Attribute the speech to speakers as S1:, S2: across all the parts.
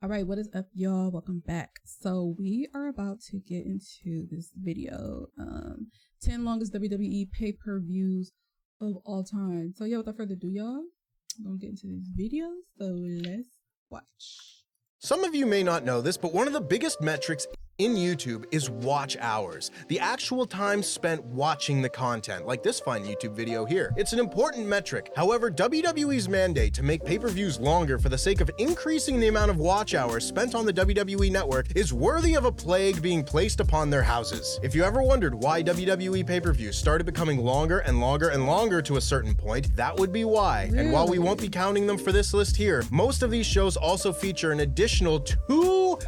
S1: All right, what is up, y'all? Welcome back. So we are about to get into this video, 10 longest WWE pay-per-views of all time. So yeah, without further ado, y'all, I'm gonna get into this video, so let's watch.
S2: Some of you may not know this, but one of the biggest metrics in YouTube is watch hours, the actual time spent watching the content, like this fine YouTube video here. It's an important metric. However, WWE's mandate to make pay-per-views longer for the sake of increasing the amount of watch hours spent on the WWE network is worthy of a plague being placed upon their houses. If you ever wondered why WWE pay-per-views started becoming longer and longer and longer to a certain point, that would be why.
S1: Really?
S2: And while we won't be counting them for this list here, most of these shows also feature an additional 2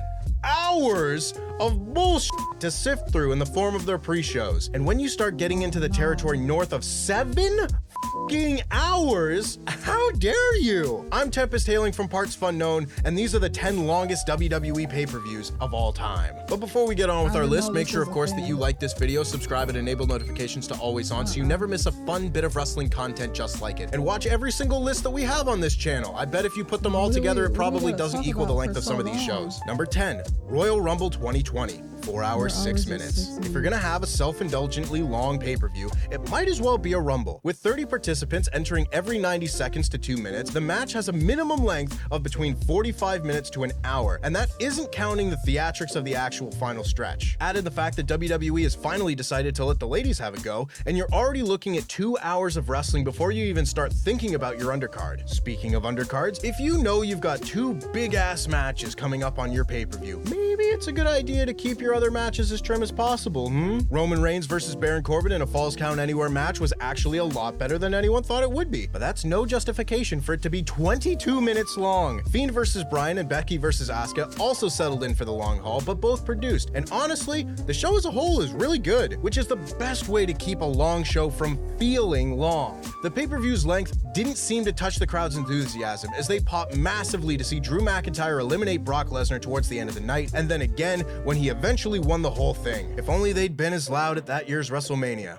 S2: hours of bullshit to sift through in the form of their pre-shows. And when you start getting into the territory north of 7 fucking hours, how dare you? I'm Tempest hailing from partsFUNknown, and these are the 10 longest WWE pay-per-views of all time. But before we get on with our list, make sure of course that you like this video, subscribe and enable notifications to always on so you never miss a fun bit of wrestling content just like it. And watch every single list that we have on this channel. I bet if you put them all together, it probably doesn't equal the length of some of these shows. Number 10, Royal Rumble 2020. 4 hours, 6 minutes. If you're gonna have a self-indulgently long pay-per-view, it might as well be a Rumble. With 30 participants entering every 90 seconds to 2 minutes, the match has a minimum length of between 45 minutes to an hour, and that isn't counting the theatrics of the actual final stretch. Added the fact that WWE has finally decided to let the ladies have a go, and you're already looking at 2 hours of wrestling before you even start thinking about your undercard. Speaking of undercards, if you know you've got 2 big-ass matches coming up on your pay-per-view, maybe it's a good idea to keep your other matches as trim as possible, Roman Reigns versus Baron Corbin in a Falls Count Anywhere match was actually a lot better than anyone thought it would be, but that's no justification for it to be 22 minutes long. Fiend versus Bryan and Becky versus Asuka also settled in for the long haul, but both produced, and honestly, the show as a whole is really good, which is the best way to keep a long show from feeling long. The pay-per-view's length didn't seem to touch the crowd's enthusiasm, as they popped massively to see Drew McIntyre eliminate Brock Lesnar towards the end of the night, and then again when he eventually won the whole thing. If only they'd been as loud at that year's WrestleMania.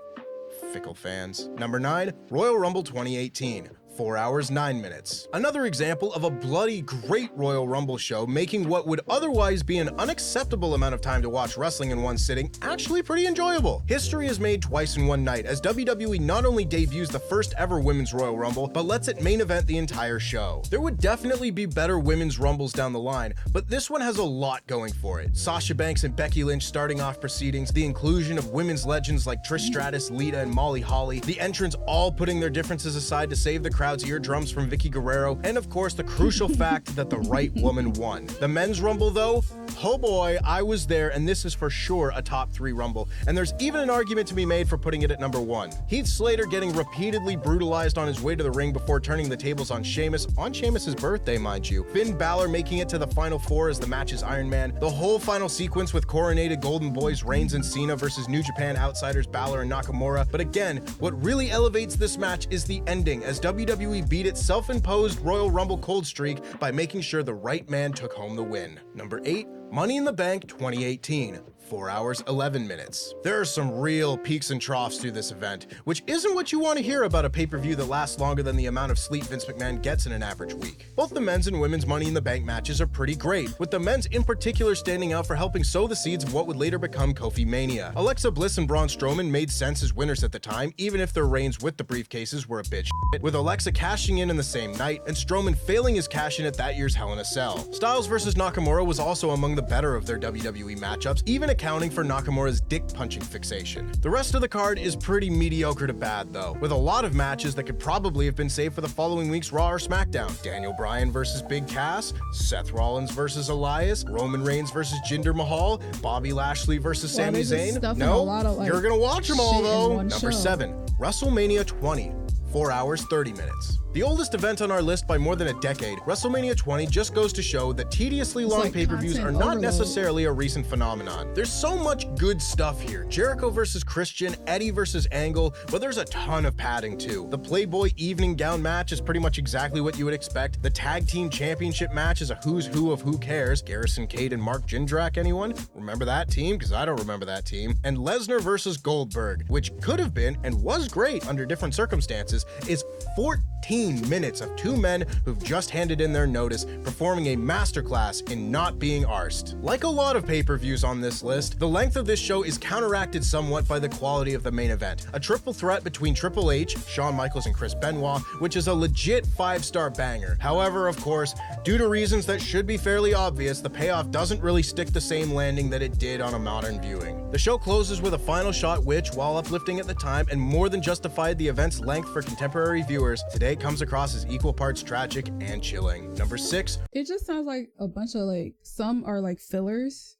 S2: Fickle fans. Number 9, Royal Rumble 2018. 4 hours, 9 minutes. Another example of a bloody great Royal Rumble show making what would otherwise be an unacceptable amount of time to watch wrestling in one sitting actually pretty enjoyable. History is made twice in one night, as WWE not only debuts the first ever Women's Royal Rumble, but lets it main event the entire show. There would definitely be better Women's Rumbles down the line, but this one has a lot going for it. Sasha Banks and Becky Lynch starting off proceedings, the inclusion of women's legends like Trish Stratus, Lita, and Molly Holly, the entrants all putting their differences aside to save the crowd's eardrums from Vicky Guerrero, and of course the crucial fact that the right woman won. The men's rumble though, oh boy, I was there, and this is for sure a top 3 rumble, and there's even an argument to be made for putting it at number 1. Heath Slater getting repeatedly brutalized on his way to the ring before turning the tables on Sheamus's birthday, mind you. Finn Balor making it to the final 4 as the match's Iron Man. The whole final sequence with coronated Golden Boys Reigns and Cena versus New Japan outsiders Balor and Nakamura. But again, what really elevates this match is the ending, as WWE beat its self-imposed Royal Rumble cold streak by making sure the right man took home the win. Number 8, Money in the Bank 2018. 4 hours, 11 minutes. There are some real peaks and troughs to this event, which isn't what you want to hear about a pay-per-view that lasts longer than the amount of sleep Vince McMahon gets in an average week. Both the men's and women's Money in the Bank matches are pretty great, with the men's in particular standing out for helping sow the seeds of what would later become Kofi Mania. Alexa Bliss and Braun Strowman made sense as winners at the time, even if their reigns with the briefcases were a bit shit, with Alexa cashing in the same night, and Strowman failing his cash-in at that year's Hell in a Cell. Styles versus Nakamura was also among the better of their WWE matchups, even accounting for Nakamura's dick-punching fixation. The rest of the card is pretty mediocre to bad, though, with a lot of matches that could probably have been saved for the following week's Raw or SmackDown. Daniel Bryan versus Big Cass, Seth Rollins versus Elias, Roman Reigns versus Jinder Mahal, Bobby Lashley versus Sami Zayn. No, you're gonna watch them all, though. Number 7, WrestleMania 20. 4 hours, 30 minutes. The oldest event on our list by more than a decade, WrestleMania 20 just goes to show that tediously long pay-per-views are not necessarily a recent phenomenon. There's so much good stuff here. Jericho versus Christian, Eddie versus Angle, but there's a ton of padding too. The Playboy evening gown match is pretty much exactly what you would expect. The Tag Team Championship match is a who's who of who cares. Garrison Cade and Mark Jindrak, anyone? Remember that team? Because I don't remember that team. And Lesnar versus Goldberg, which could have been and was great under different circumstances, is 14 15 minutes of two men who've just handed in their notice, performing a masterclass in not being arsed. Like a lot of pay-per-views on this list, the length of this show is counteracted somewhat by the quality of the main event. A triple threat between Triple H, Shawn Michaels, and Chris Benoit, which is a legit 5-star banger. However, of course, due to reasons that should be fairly obvious, the payoff doesn't really stick the same landing that it did on a modern viewing. The show closes with a final shot which, while uplifting at the time and more than justified the event's length for contemporary viewers, today comes across as equal parts tragic and chilling. Number 6.
S1: It just sounds like a bunch of like, some are like fillers.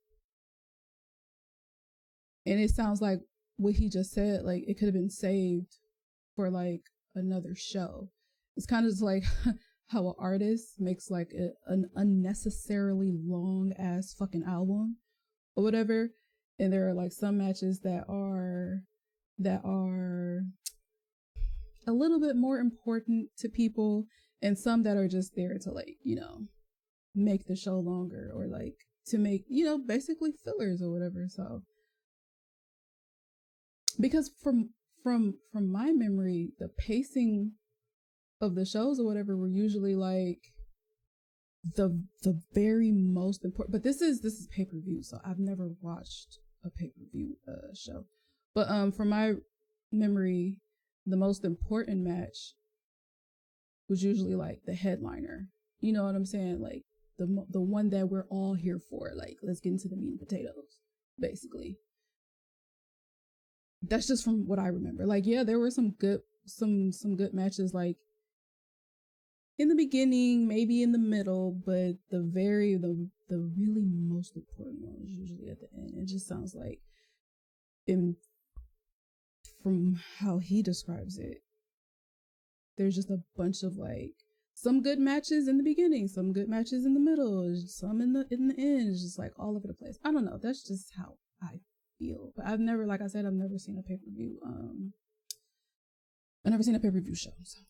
S1: And it sounds like what he just said, like it could have been saved for like another show. It's kind of just like how an artist makes like an unnecessarily long ass fucking album or whatever. And there are like some matches that are a little bit more important to people, and some that are just there to like, you know, make the show longer, or like to make, you know, basically fillers or whatever. So because from my memory, the pacing of the shows or whatever were usually like the very most important. But this is pay-per-view, so I've never watched a pay-per-view show. But from my memory, the most important match was usually like the headliner. You know what I'm saying? Like the one that we're all here for. Like, let's get into the meat and potatoes, basically. That's just from what I remember. Like, yeah, there were some good matches like in the beginning, maybe in the middle, but the really most important one was usually at the end. It just sounds like, from how he describes it, there's just a bunch of like some good matches in the beginning, some good matches in the middle, some in the end. It's just like all over the place. I don't know. That's just how I feel. But I've never, like I said, I've never seen a pay-per-view. I've never seen a pay-per-view show. So.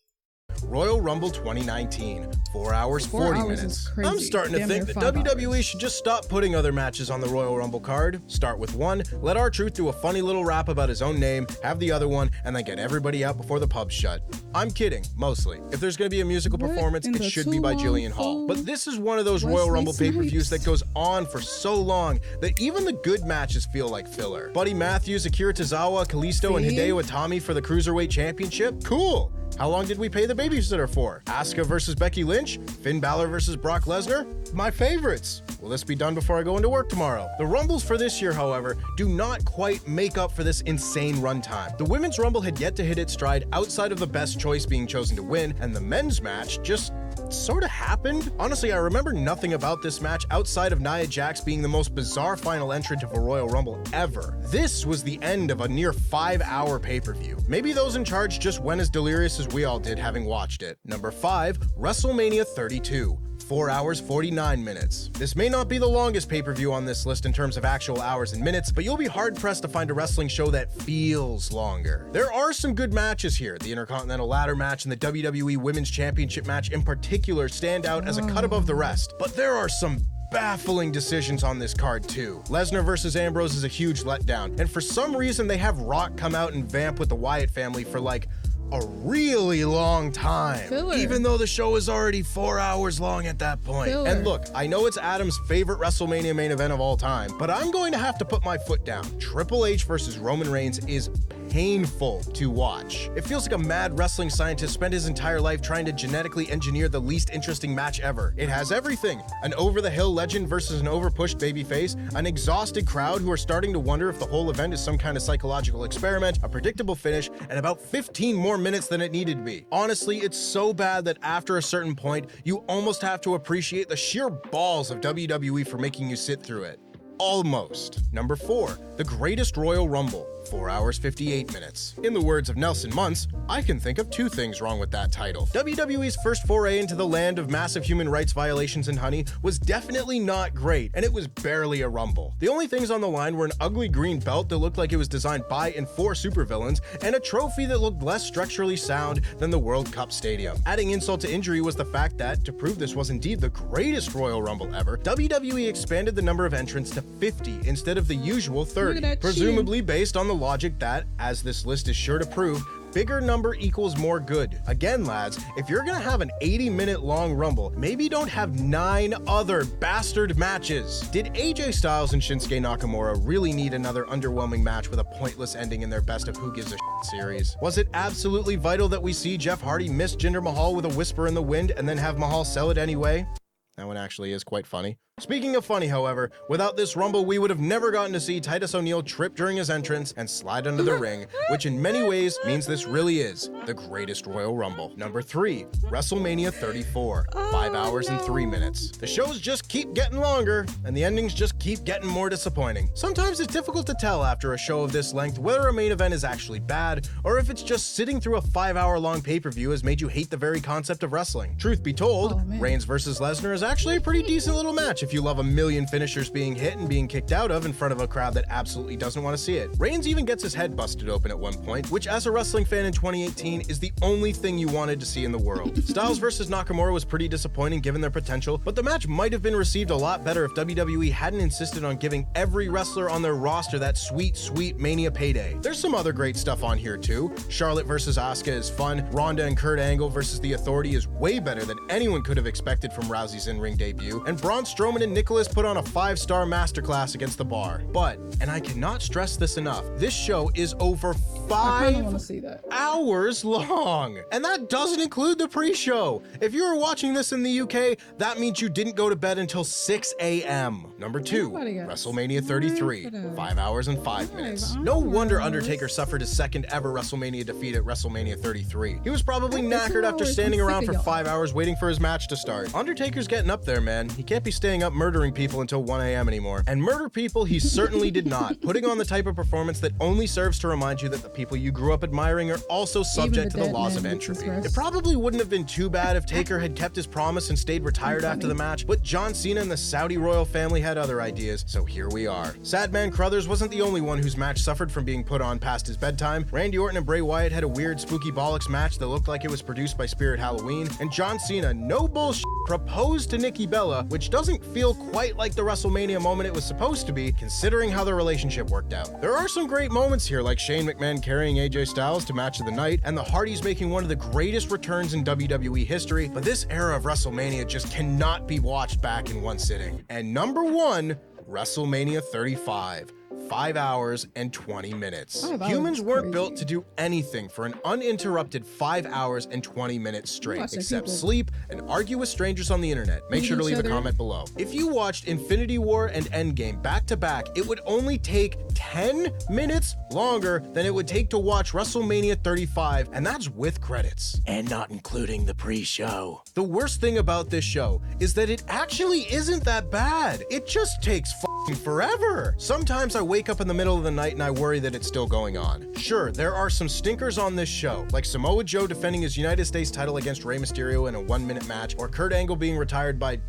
S2: Royal Rumble 2019, 4 hours, 40 minutes. I'm starting to think that WWE should just stop putting other matches on the Royal Rumble card. Start with one, let R-Truth do a funny little rap about his own name, have the other one, and then get everybody out before the pub's shut. I'm kidding, mostly. If there's going to be a musical performance, it should be by Jillian Hall. But this is one of those Royal Rumble pay-per-views that goes on for so long that even the good matches feel like filler. Buddy Matthews, Akira Tozawa, Kalisto, and Hideo Itami for the Cruiserweight Championship? Cool! How long did we pay the babysitter for? Asuka versus Becky Lynch? Finn Balor versus Brock Lesnar? My favorites. Will this be done before I go into work tomorrow? The Rumbles for this year, however, do not quite make up for this insane runtime. The Women's Rumble had yet to hit its stride outside of the best choice being chosen to win, and the men's match just sort of happened. Honestly, I remember nothing about this match outside of Nia Jax being the most bizarre final entrant of a Royal Rumble ever. This was the end of a near 5-hour pay-per-view. Maybe those in charge just went as delirious as we all did having watched it. Number 5, WrestleMania 32. 4 hours, 49 minutes. This may not be the longest pay-per-view on this list in terms of actual hours and minutes, but you'll be hard-pressed to find a wrestling show that feels longer. There are some good matches here. The Intercontinental Ladder match and the WWE Women's Championship match in particular stand out as a cut above the rest, but there are some baffling decisions on this card too. Lesnar versus Ambrose is a huge letdown, and for some reason they have Rock come out and vamp with the Wyatt family for like a really long time, filler. Even though the show is already 4 hours long at that point. Filler. And look, I know it's Adam's favorite WrestleMania main event of all time, but I'm going to have to put my foot down. Triple H versus Roman Reigns is painful to watch. It feels like a mad wrestling scientist spent his entire life trying to genetically engineer the least interesting match ever. It has everything: an over-the-hill legend versus an overpushed babyface, an exhausted crowd who are starting to wonder if the whole event is some kind of psychological experiment, a predictable finish, and about 15 more minutes than it needed to be. Honestly, it's so bad that after a certain point, you almost have to appreciate the sheer balls of WWE for making you sit through it. Almost. Number 4, the greatest Royal Rumble. 4 hours, 58 minutes. In the words of Nelson Muntz, I can think of 2 things wrong with that title. WWE's first foray into the land of massive human rights violations and honey was definitely not great, and it was barely a rumble. The only things on the line were an ugly green belt that looked like it was designed by and for supervillains, and a trophy that looked less structurally sound than the World Cup Stadium. Adding insult to injury was the fact that, to prove this was indeed the greatest Royal Rumble ever, WWE expanded the number of entrants to 50 instead of the usual 30, presumably based on the logic that, as this list is sure to prove, bigger number equals more good. Again, lads, if you're gonna have an 80-minute long Rumble, maybe don't have 9 other bastard matches. Did AJ Styles and Shinsuke Nakamura really need another underwhelming match with a pointless ending in their Best of Who Gives a series? Was it absolutely vital that we see Jeff Hardy miss Jinder Mahal with a whisper in the wind and then have Mahal sell it anyway? That one actually is quite funny. Speaking of funny, however, without this Rumble, we would have never gotten to see Titus O'Neil trip during his entrance and slide under the ring, which in many ways means this really is the greatest Royal Rumble. Number 3, WrestleMania 34, 5 hours and 3 minutes. The shows just keep getting longer, and the endings just keep getting more disappointing. Sometimes it's difficult to tell after a show of this length whether a main event is actually bad, or if it's just sitting through a 5-hour-long pay-per-view has made you hate the very concept of wrestling. Truth be told, Reigns versus Lesnar is actually a pretty decent little match if you love a million finishers being hit and being kicked out of in front of a crowd that absolutely doesn't want to see it. Reigns even gets his head busted open at one point, which as a wrestling fan in 2018 is the only thing you wanted to see in the world. Styles versus Nakamura was pretty disappointing given their potential, but the match might have been received a lot better if WWE hadn't insisted on giving every wrestler on their roster that sweet, sweet Mania payday. There's some other great stuff on here too. Charlotte versus Asuka is fun. Ronda and Kurt Angle versus The Authority is way better than anyone could have expected from Rousey's in-ring debut, and Braun Strowman and Nicholas put on a 5-star masterclass against the Bar. But, and I cannot stress this enough, this show is over 5 hours long, and that doesn't include the pre-show. If you were watching this in the UK, that means you didn't go to bed until 6 a.m. Number 2, WrestleMania 33, 5 hours and 5 minutes. No wonder Undertaker suffered his second ever WrestleMania defeat at WrestleMania 33. He was probably knackered after standing around for 5 hours waiting for his match to start. Undertaker's getting up there, man. He can't be staying up murdering people until 1 a.m. anymore. And murder people he certainly did not, putting on the type of performance that only serves to remind you that the people you grew up admiring are also subject to the laws of entropy. It probably wouldn't have been too bad if Taker had kept his promise and stayed retired after the match, but John Cena and the Saudi royal family had other ideas, so here we are. Sadman Crothers wasn't the only one whose match suffered from being put on past his bedtime. Randy Orton and Bray Wyatt had a weird spooky bollocks match that looked like it was produced by Spirit Halloween, and John Cena, no bullshit, proposed to Nikki Bella, which doesn't feel quite like the WrestleMania moment it was supposed to be, considering how the relationship worked out. There are some great moments here, like Shane McMahon carrying AJ Styles to Match of the Night, and the Hardys making one of the greatest returns in WWE history, but this era of WrestleMania just cannot be watched back in one sitting. And number 1, WrestleMania 35. 5 hours and 20 minutes. Humans weren't built to do anything for an uninterrupted 5 hours and 20 minutes straight, except sleep and argue with strangers on the internet. Make sure to leave a comment below. If you watched Infinity War and Endgame back to back, it would only take 10 minutes longer than it would take to watch WrestleMania 35, and that's with credits. And not including the pre-show. The worst thing about this show is that it actually isn't that bad. It just takes forever. Sometimes I wake up in the middle of the night and I worry that it's still going on. Sure, there are some stinkers on this show, like Samoa Joe defending his United States title against Rey Mysterio in a 1-minute match, or Kurt Angle being retired by...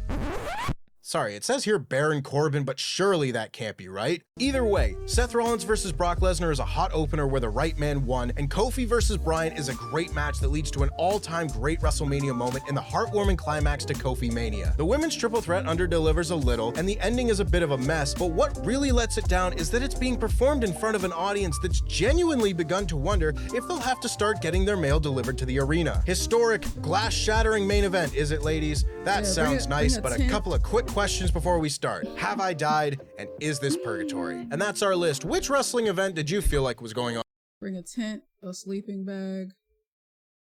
S2: Sorry, it says here Baron Corbin, but surely that can't be right. Either way, Seth Rollins versus Brock Lesnar is a hot opener where the right man won, and Kofi versus Bryan is a great match that leads to an all-time great WrestleMania moment in the heartwarming climax to Kofi Mania. The women's triple threat underdelivers a little, and the ending is a bit of a mess, but what really lets it down is that it's being performed in front of an audience that's genuinely begun to wonder if they'll have to start getting their mail delivered to the arena. Historic, glass-shattering main event, is it, ladies? That sounds nice, but a couple of quick questions before we start. Have I died, and is this purgatory? And that's our list. Which wrestling event did you feel like was going on?
S1: Bring a tent, a sleeping bag.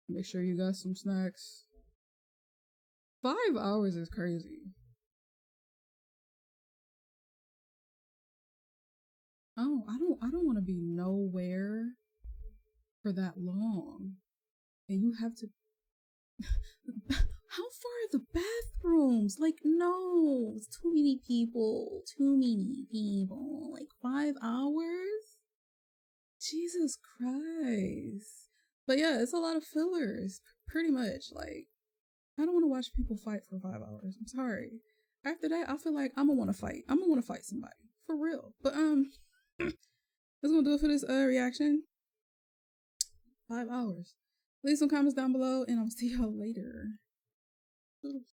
S1: Make sure you got some snacks. 5 hours is crazy. Oh, I don't want to be nowhere for that long. And you have to... How far are the bathrooms? Like, no, it's too many people. Like 5 hours? Jesus Christ. But yeah, it's a lot of fillers, pretty much. Like, I don't want to watch people fight for 5 hours. I'm sorry. After that, I feel like I'm gonna want to fight. I'm gonna want to fight somebody, for real. But that's gonna do it for this reaction. 5 hours. Leave some comments down below, and I'll see y'all later.